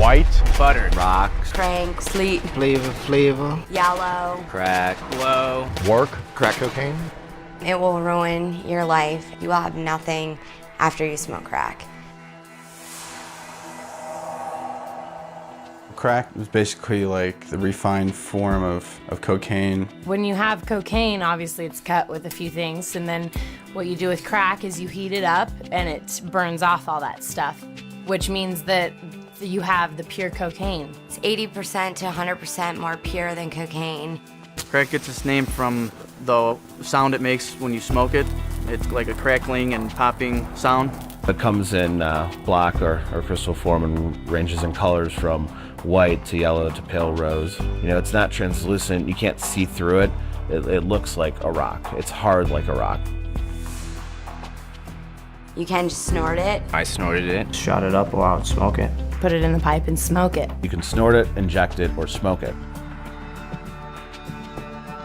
White. Butter. Rock. Crank. Sleep. Flavor. Yellow. Crack. Blow. Work. Crack cocaine. It will ruin your life. You will have nothing after you smoke crack. Crack is basically like the refined form of cocaine. When you have cocaine, obviously it's cut with a few things, and then what you do with crack is you heat it up and it burns off all that stuff, which means that you have the pure cocaine. It's 80% to 100% more pure than cocaine. Crack gets its name from the sound it makes when you smoke it. It's like a crackling and popping sound. It comes in black or crystal form and ranges in colors from white to yellow to pale rose. You know, it's not translucent. You can't see through it. It looks like a rock. It's hard like a rock. You can just snort it. I snorted it. Shot it up while I would smoke it. Put it in the pipe and smoke it. You can snort it, inject it, or smoke it.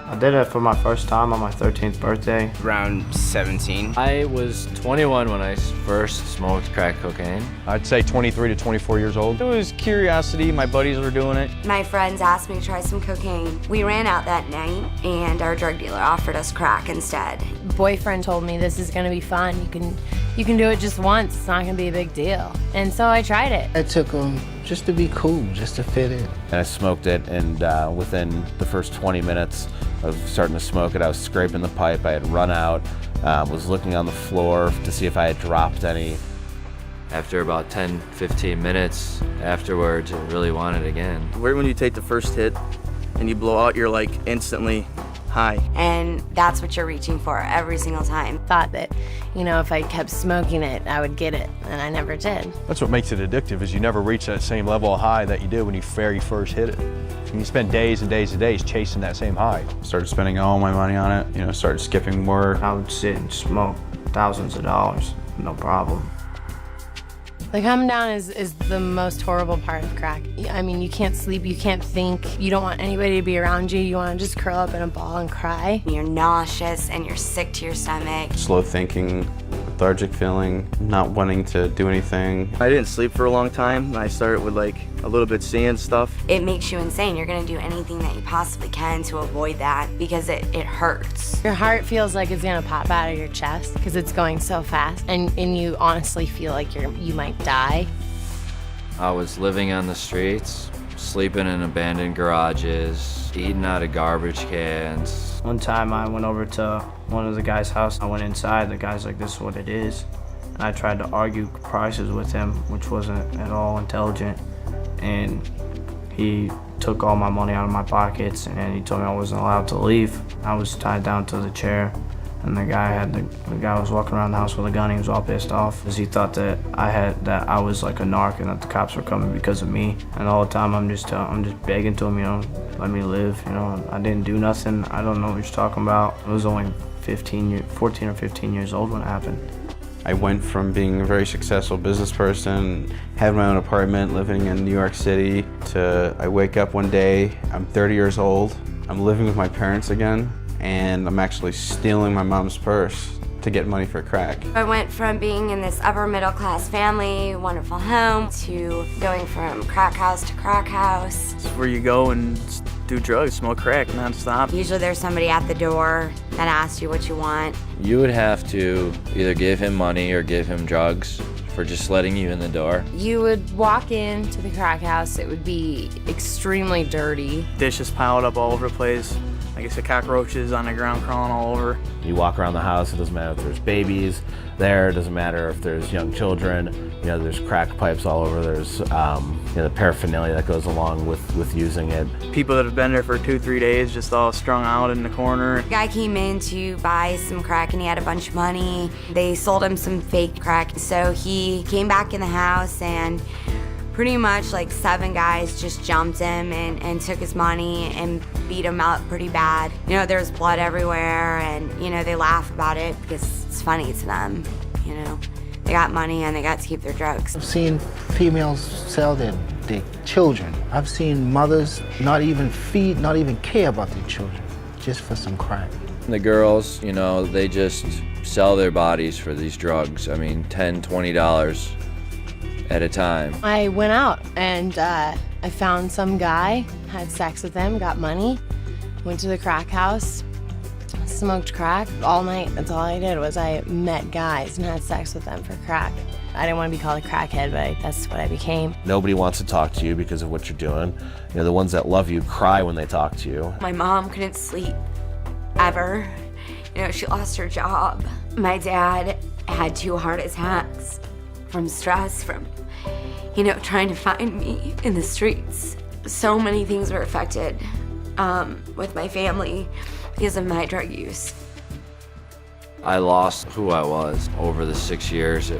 I did it for my first time on my 13th birthday. Around 17. I was 21 when I first smoked crack cocaine. I'd say 23 to 24 years old. It was curiosity. My buddies were doing it. My friends asked me to try some cocaine. We ran out that night and our drug dealer offered us crack instead. Boyfriend told me this is gonna be fun. You can do it just once. It's not gonna be a big deal. And so I tried it. I took them just to be cool, just to fit in. And I smoked it, and within the first 20 minutes of starting to smoke it, I was scraping the pipe. I had run out, was looking on the floor to see if I had dropped any. After about 10, 15 minutes afterwards, I really wanted it again. Right when you take the first hit and you blow out, you're like instantly high. And that's what you're reaching for every single time. Thought that, you know, if I kept smoking it, I would get it, and I never did. That's what makes it addictive, is you never reach that same level of high that you did when you very first hit it. And you spend days and days and days chasing that same high. Started spending all my money on it, you know, started skipping work. I would sit and smoke thousands of dollars, no problem. The come down is the most horrible part of crack. I mean, you can't sleep, you can't think, you don't want anybody to be around you, you want to just curl up in a ball and cry. You're nauseous and you're sick to your stomach. Slow thinking, lethargic feeling, not wanting to do anything. I didn't sleep for a long time. I started with like a little bit seeing stuff. It makes you insane. You're gonna do anything that you possibly can to avoid that because it hurts. Your heart feels like it's gonna pop out of your chest because it's going so fast, and you honestly feel like you might die. I was living on the streets, sleeping in abandoned garages, eating out of garbage cans. One time I went over to one of the guys' house. I went inside. The guy's like, "This is what it is." And I tried to argue prices with him, which wasn't at all intelligent. And he took all my money out of my pockets, and he told me I wasn't allowed to leave. I was tied down to the chair, and the guy was walking around the house with a gun. He was all pissed off because he thought that I was like a narc and that the cops were coming because of me. And all the time I'm just begging to him, you know, let me live. You know, I didn't do nothing. I don't know what you're talking about. I was only 14 or 15 years old when it happened. I went from being a very successful business person, had my own apartment living in New York City, to I wake up one day, I'm 30 years old, I'm living with my parents again, and I'm actually stealing my mom's purse to get money for crack. I went from being in this upper middle class family, wonderful home, to going from crack house to crack house. It's where you go and do drugs, smoke crack nonstop. Usually there's somebody at the door that asks you what you want. You would have to either give him money or give him drugs for just letting you in the door. You would walk into the crack house, it would be extremely dirty. Dishes piled up all over the place. Like I said, cockroaches on the ground crawling all over. You walk around the house, it doesn't matter if there's babies there, it doesn't matter if there's young children, you know, there's crack pipes all over, there's you know, the paraphernalia that goes along with using it. People that have been there for 2-3 days just all strung out in the corner. A guy came in to buy some crack and he had a bunch of money. They sold him some fake crack. So he came back in the house and pretty much like 7 guys just jumped him and took his money and beat him up pretty bad. You know, there's blood everywhere and, you know, they laugh about it because it's funny to them, you know. They got money and they got to keep their drugs. I've seen females sell their children. I've seen mothers not even care about their children, just for some crack. The girls, you know, they just sell their bodies for these drugs. I mean, $10, $20. at a time. I went out and I found some guy, had sex with him, got money, went to the crack house, smoked crack all night. That's all I did was I met guys and had sex with them for crack. I didn't want to be called a crackhead, but that's what I became. Nobody wants to talk to you because of what you're doing. You know, the ones that love you cry when they talk to you. My mom couldn't sleep ever. You know, she lost her job. My dad had 2 heart attacks from stress, from, you know, trying to find me in the streets. So many things were affected with my family because of my drug use. I lost who I was over the 6 years.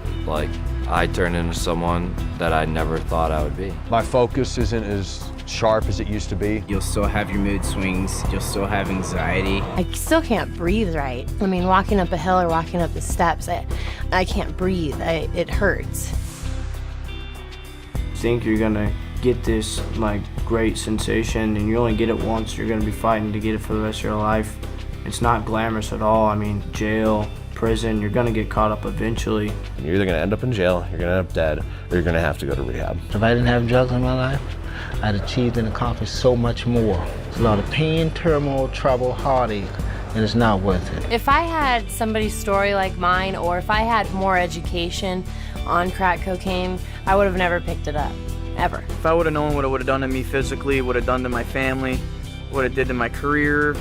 I turned into someone that I never thought I would be. My focus isn't as sharp as it used to be. You'll still have your mood swings, you'll still have anxiety. I still can't breathe right. I mean, walking up a hill or walking up the steps, I can't breathe. It hurts. Think you're gonna get this like great sensation and you only get it once. You're gonna be fighting to get it for the rest of your life. It's not glamorous at all. I mean, jail, prison, you're gonna get caught up eventually. You're either gonna end up in jail, you're gonna end up dead, or you're gonna have to go to rehab. If I didn't have drugs in my life, I'd achieved and accomplished so much more. It's a lot of pain, turmoil, trouble, heartache, and it's not worth it. If I had somebody's story like mine, or if I had more education on crack cocaine, I would have never picked it up, ever. If I would have known what it would have done to me physically, would have done to my family, what it did to my career,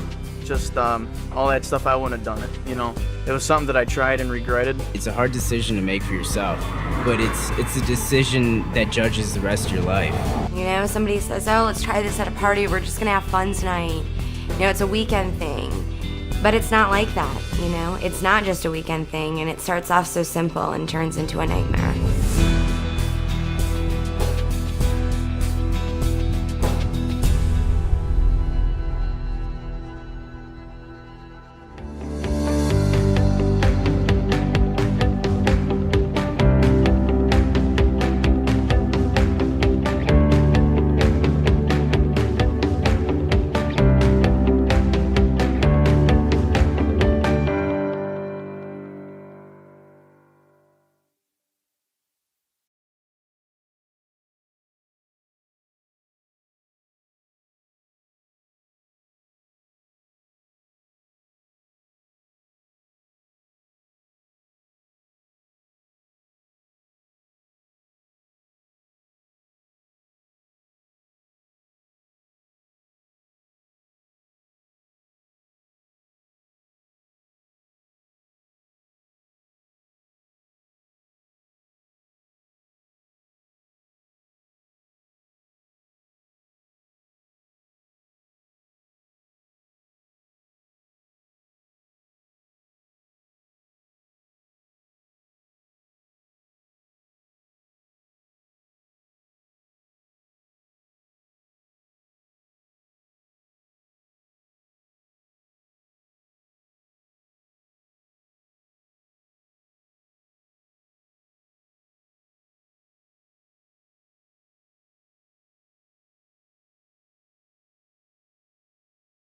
just all that stuff, I wouldn't have done it, you know. It was something that I tried and regretted. It's a hard decision to make for yourself, but it's a decision that judges the rest of your life. You know, somebody says, oh, let's try this at a party, we're just gonna have fun tonight. You know, it's a weekend thing. But it's not like that, you know? It's not just a weekend thing, and it starts off so simple and turns into a nightmare.